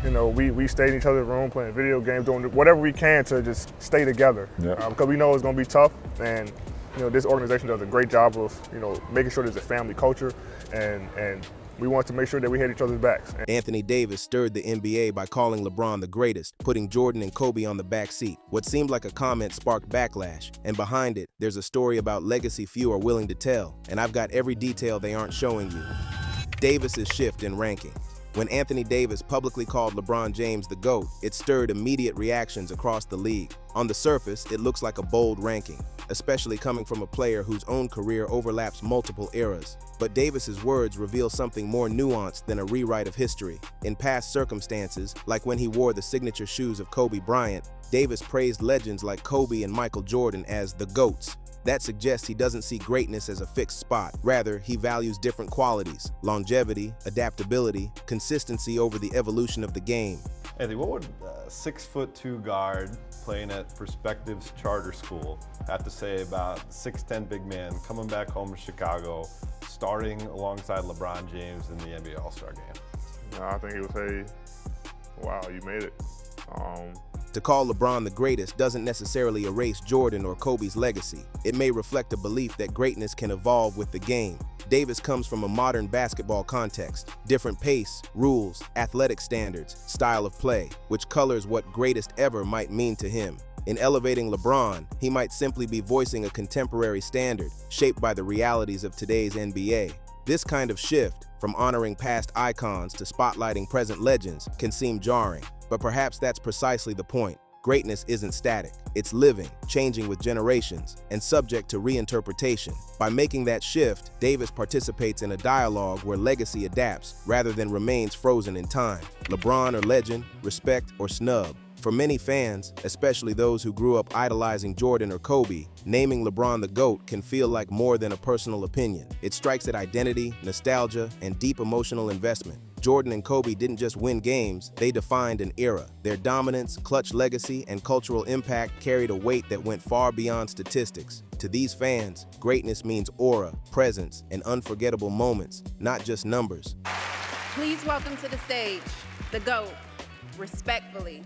You know, we stayed in each other's room playing video games, doing whatever we can to just stay together. Yeah. Because we know it's going to be tough, and you know, this organization does a great job of, you know, making sure there's a family culture, and we want to make sure that we had each other's backs. Anthony Davis stirred the NBA by calling LeBron the greatest, putting Jordan and Kobe on the back seat. What seemed like a comment sparked backlash, and behind it, there's a story about legacy few are willing to tell, and I've got every detail they aren't showing you. Davis's shift in ranking. When Anthony Davis publicly called LeBron James the GOAT, it stirred immediate reactions across the league. On the surface, it looks like a bold ranking, especially coming from a player whose own career overlaps multiple eras. But Davis's words reveal something more nuanced than a rewrite of history. In past circumstances, like when he wore the signature shoes of Kobe Bryant, Davis praised legends like Kobe and Michael Jordan as the GOATs. That suggests he doesn't see greatness as a fixed spot. Rather, he values different qualities: longevity, adaptability, consistency over the evolution of the game. Anthony, what would a 6'2" guard playing at Perspectives Charter School have to say about 6'10" big man coming back home to Chicago, starting alongside LeBron James in the NBA All-Star game? I think he would say, wow, you made it. To call LeBron the greatest doesn't necessarily erase Jordan or Kobe's legacy. It may reflect a belief that greatness can evolve with the game. Davis comes from a modern basketball context, different pace, rules, athletic standards, style of play, which colors what greatest ever might mean to him. In elevating LeBron, he might simply be voicing a contemporary standard shaped by the realities of today's NBA. This kind of shift, from honoring past icons to spotlighting present legends, can seem jarring, but perhaps that's precisely the point. Greatness isn't static. It's living, changing with generations, and subject to reinterpretation. By making that shift, Davis participates in a dialogue where legacy adapts rather than remains frozen in time. LeBron or legend, respect or snub. For many fans, especially those who grew up idolizing Jordan or Kobe, naming LeBron the GOAT can feel like more than a personal opinion. It strikes at identity, nostalgia, and deep emotional investment. Jordan and Kobe didn't just win games, they defined an era. Their dominance, clutch legacy, and cultural impact carried a weight that went far beyond statistics. To these fans, greatness means aura, presence, and unforgettable moments, not just numbers. Please welcome to the stage, the GOAT, respectfully,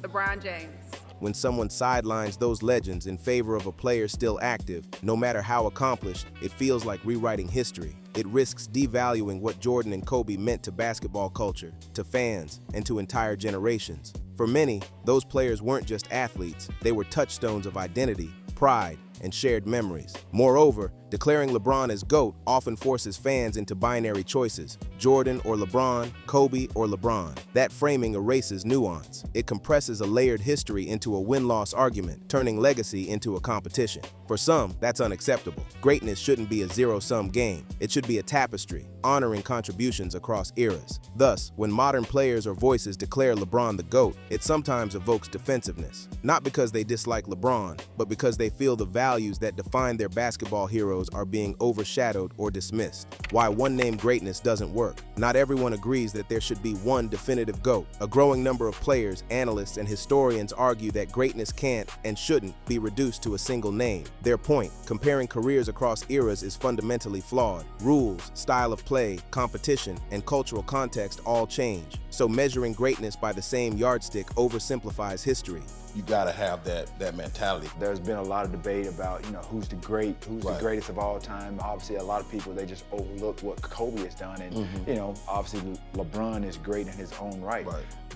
LeBron James. When someone sidelines those legends in favor of a player still active, no matter how accomplished, it feels like rewriting history. It risks devaluing what Jordan and Kobe meant to basketball culture, to fans, and to entire generations. For many, those players weren't just athletes, they were touchstones of identity, pride, and shared memories. Moreover, declaring LeBron as GOAT often forces fans into binary choices: Jordan or LeBron, Kobe or LeBron. That framing erases nuance. It compresses a layered history into a win-loss argument, turning legacy into a competition. For some, that's unacceptable. Greatness shouldn't be a zero-sum game. It should be a tapestry, honoring contributions across eras. Thus, when modern players or voices declare LeBron the GOAT, it sometimes evokes defensiveness. Not because they dislike LeBron, but because they feel the values that define their basketball heroes are being overshadowed or dismissed. Why one-name greatness doesn't work. Not everyone agrees that there should be one definitive GOAT. A growing number of players, analysts, and historians argue that greatness can't and shouldn't be reduced to a single name. Their point, comparing careers across eras, is fundamentally flawed. Rules, style of play, competition, and cultural context all change. So measuring greatness by the same yardstick oversimplifies history. You gotta have that mentality. There's been a lot of debate about, who's the greatest of all time. Obviously, a lot of people, they just overlook what Kobe has done, and obviously LeBron is great in his own right.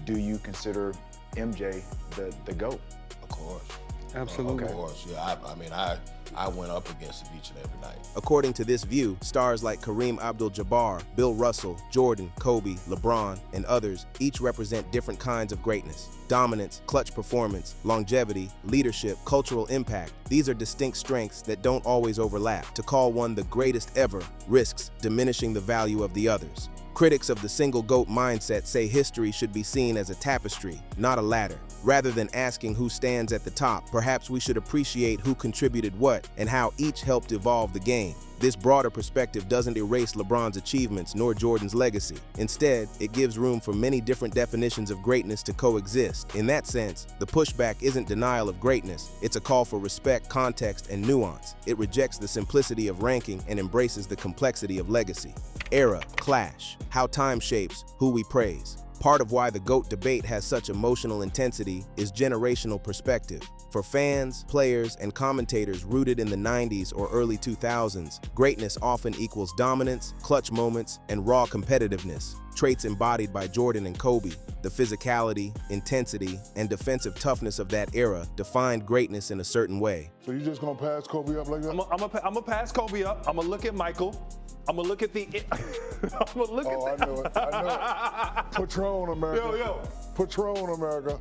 Do you consider MJ the GOAT? Of course. Absolutely. Of course, yeah. I went up against him each and every night. According to this view, stars like Kareem Abdul-Jabbar, Bill Russell, Jordan, Kobe, LeBron, and others each represent different kinds of greatness. Dominance, clutch performance, longevity, leadership, cultural impact. These are distinct strengths that don't always overlap. To call one the greatest ever risks diminishing the value of the others. Critics of the single GOAT mindset say history should be seen as a tapestry, not a ladder. Rather than asking who stands at the top, perhaps we should appreciate who contributed what and how each helped evolve the game. This broader perspective doesn't erase LeBron's achievements nor Jordan's legacy. Instead, it gives room for many different definitions of greatness to coexist. In that sense, the pushback isn't denial of greatness, it's a call for respect, context, and nuance. It rejects the simplicity of ranking and embraces the complexity of legacy. Era, clash, how time shapes who we praise. Part of why the GOAT debate has such emotional intensity is generational perspective. For fans, players, and commentators rooted in the 90s or early 2000s, greatness often equals dominance, clutch moments, and raw competitiveness, traits embodied by Jordan and Kobe. The physicality, intensity, and defensive toughness of that era defined greatness in a certain way. So you just gonna pass Kobe up like that? I'm gonna pass Kobe up. I'm gonna look at Michael. I'm gonna look at the. I'm gonna look at I know it. I know it. Patron America. Yo. Patron America.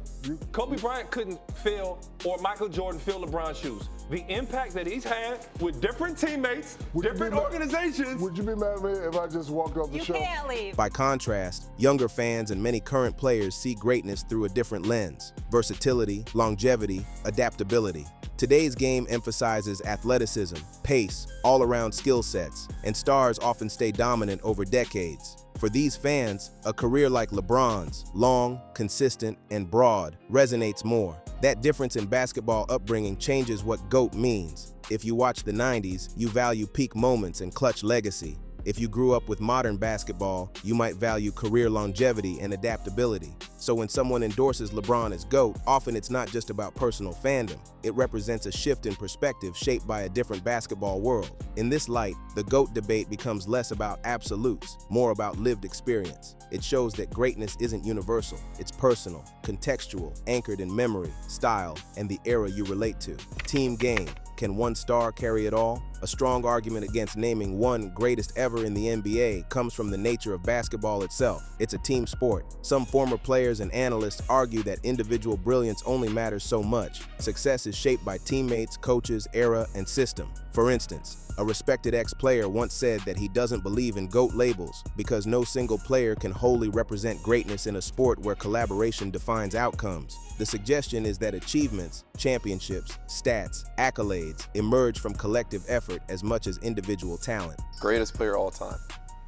Kobe Bryant couldn't fill, or Michael Jordan fill LeBron's shoes. The impact that he's had with different teammates, different organizations. Would you be mad at me if I just walked off the show? You can't leave. By contrast, younger fans and many current players see greatness through a different lens: versatility, longevity, adaptability. Today's game emphasizes athleticism, pace, all-around skill sets, and stars often stay dominant over decades. For these fans, a career like LeBron's, long, consistent, and broad, resonates more. That difference in basketball upbringing changes what GOAT means. If you watch the 90s, you value peak moments and clutch legacy. If you grew up with modern basketball, you might value career longevity and adaptability. So when someone endorses LeBron as GOAT, often it's not just about personal fandom. It represents a shift in perspective shaped by a different basketball world. In this light, the GOAT debate becomes less about absolutes, more about lived experience. It shows that greatness isn't universal. It's personal, contextual, anchored in memory, style, and the era you relate to. Team game. Can one star carry it all? A strong argument against naming one greatest ever in the NBA comes from the nature of basketball itself. It's a team sport. Some former players and analysts argue that individual brilliance only matters so much. Success is shaped by teammates, coaches, era, and system. For instance, a respected ex-player once said that he doesn't believe in GOAT labels because no single player can wholly represent greatness in a sport where collaboration defines outcomes. The suggestion is that achievements, championships, stats, accolades emerge from collective effort as much as individual talent. Greatest player all time.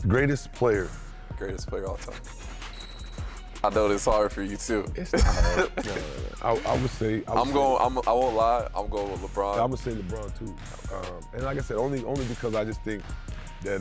Greatest player. Greatest player all time. I know it's hard for you too. It's not hard. I would say. I won't lie. I'm going with LeBron. I would say LeBron too. And like I said, only because I just think that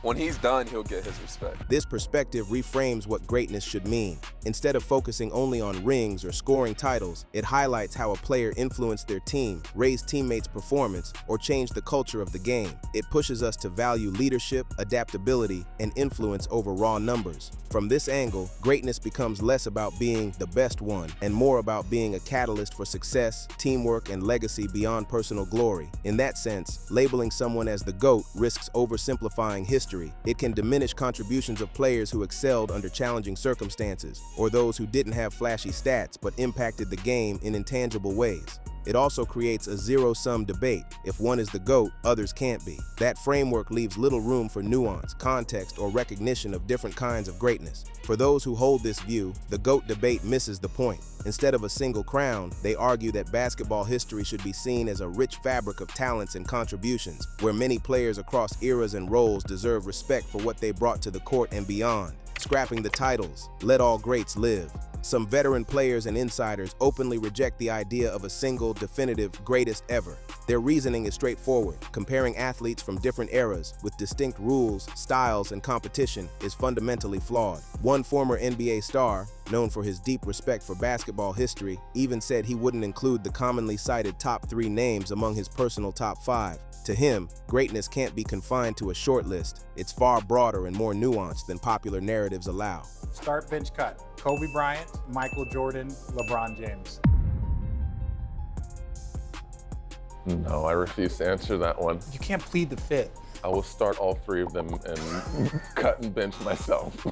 when he's done, he'll get his respect. This perspective reframes what greatness should mean. Instead of focusing only on rings or scoring titles, it highlights how a player influenced their team, raised teammates' performance, or changed the culture of the game. It pushes us to value leadership, adaptability, and influence over raw numbers. From this angle, greatness becomes less about being the best one and more about being a catalyst for success, teamwork, and legacy beyond personal glory. In that sense, labeling someone as the GOAT risks oversimplifying history. It can diminish contributions of players who excelled under challenging circumstances, or those who didn't have flashy stats but impacted the game in intangible ways. It also creates a zero-sum debate. If one is the GOAT, others can't be. That framework leaves little room for nuance, context, or recognition of different kinds of greatness. For those who hold this view, the GOAT debate misses the point. Instead of a single crown, they argue that basketball history should be seen as a rich fabric of talents and contributions, where many players across eras and roles deserve respect for what they brought to the court and beyond. Scrapping the titles, let all greats live. Some veteran players and insiders openly reject the idea of a single, definitive, greatest ever. Their reasoning is straightforward. Comparing athletes from different eras with distinct rules, styles, and competition is fundamentally flawed. One former NBA star, known for his deep respect for basketball history, even said he wouldn't include the commonly cited top 3 names among his personal top 5. To him, greatness can't be confined to a short list. It's far broader and more nuanced than popular narratives allow. Start, bench, cut. Kobe Bryant, Michael Jordan, LeBron James. No, I refuse to answer that one. You can't plead the fifth. I will start all 3 of them and cut and bench myself.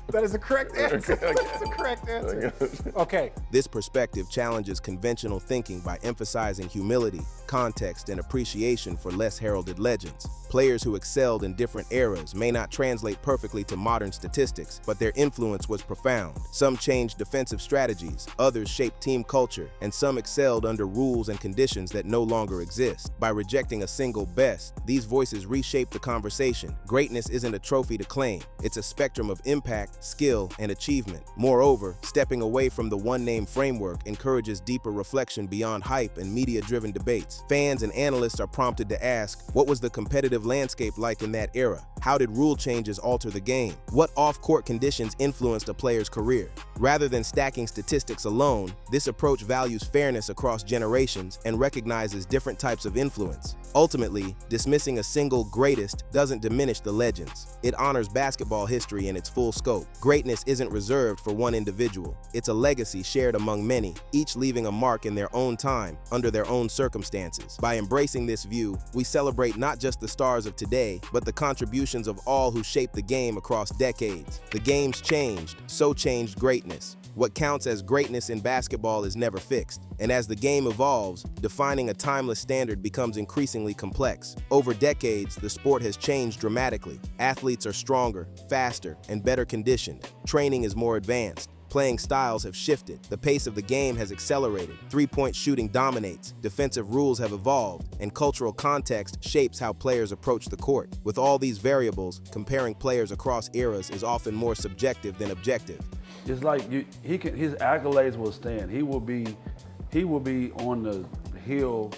That is the correct answer. That's the correct answer. Okay. This perspective challenges conventional thinking by emphasizing humility, context, and appreciation for less heralded legends. Players who excelled in different eras may not translate perfectly to modern statistics, but their influence was profound. Some changed defensive strategies, others shaped team culture, and some excelled under rules and conditions that no longer exist. By rejecting a single best, these voices reshape the conversation. Greatness isn't a trophy to claim. It's a spectrum of impact, skill, and achievement. Moreover, stepping away from the one-name framework encourages deeper reflection beyond hype and media-driven debates. Fans and analysts are prompted to ask, what was the competitive competitive landscape like in that era? How did rule changes alter the game? What off-court conditions influenced a player's career? Rather than stacking statistics alone, this approach values fairness across generations and recognizes different types of influence. Ultimately, dismissing a single greatest doesn't diminish the legends. It honors basketball history in its full scope. Greatness isn't reserved for one individual. It's a legacy shared among many, each leaving a mark in their own time, under their own circumstances. By embracing this view, we celebrate not just the stars of today, but the contributions of all who shaped the game across decades. The game's changed, so changed greatness. What counts as greatness in basketball is never fixed, and as the game evolves, defining a timeless standard becomes increasingly complex. Over decades, the sport has changed dramatically. Athletes are stronger, faster, and better conditioned. Training is more advanced. Playing styles have shifted. The pace of the game has accelerated. Three-point shooting dominates. Defensive rules have evolved, and cultural context shapes how players approach the court. With all these variables, comparing players across eras is often more subjective than objective. It's like his accolades will stand. He will be on the hill,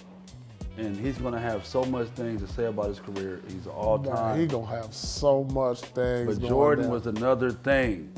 and he's gonna have so much things to say about his career. He's all time. He's gonna have so much things. But Jordan was another thing.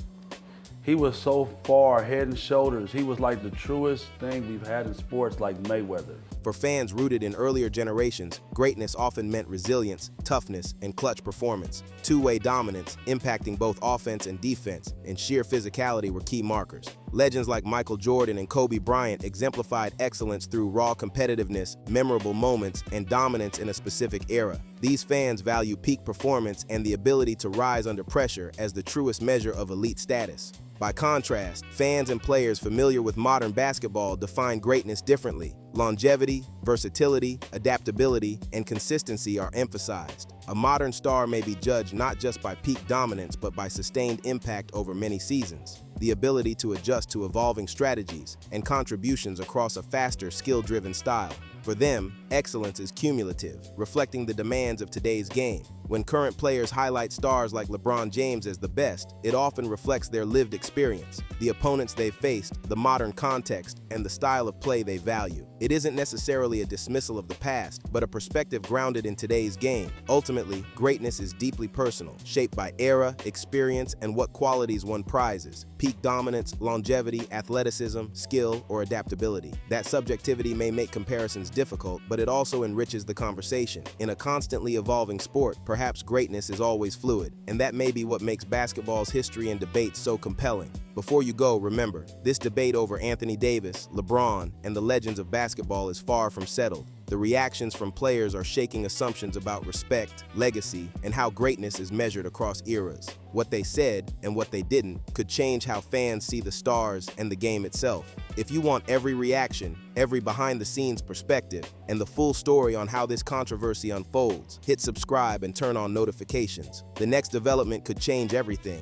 He was so far head and shoulders. He was like the truest thing we've had in sports, like Mayweather. For fans rooted in earlier generations, greatness often meant resilience, toughness, and clutch performance. Two-way dominance, impacting both offense and defense, and sheer physicality were key markers. Legends like Michael Jordan and Kobe Bryant exemplified excellence through raw competitiveness, memorable moments, and dominance in a specific era. These fans value peak performance and the ability to rise under pressure as the truest measure of elite status. By contrast, fans and players familiar with modern basketball define greatness differently. Longevity, versatility, adaptability, and consistency are emphasized. A modern star may be judged not just by peak dominance, but by sustained impact over many seasons. The ability to adjust to evolving strategies and contributions across a faster, skill-driven style. For them, excellence is cumulative, reflecting the demands of today's game. When current players highlight stars like LeBron James as the best, it often reflects their lived experience, the opponents they've faced, the modern context, and the style of play they value. It isn't necessarily a dismissal of the past, but a perspective grounded in today's game. Ultimately, greatness is deeply personal, shaped by era, experience, and what qualities one prizes: peak dominance, longevity, athleticism, skill, or adaptability. That subjectivity may make comparisons difficult, but it also enriches the conversation. In a constantly evolving sport, perhaps greatness is always fluid, and that may be what makes basketball's history and debate so compelling. Before you go, remember, this debate over Anthony Davis, LeBron, and the legends of basketball is far from settled. The reactions from players are shaking assumptions about respect, legacy, and how greatness is measured across eras. What they said and what they didn't could change how fans see the stars and the game itself. If you want every reaction, every behind-the-scenes perspective, and the full story on how this controversy unfolds, hit subscribe and turn on notifications. The next development could change everything.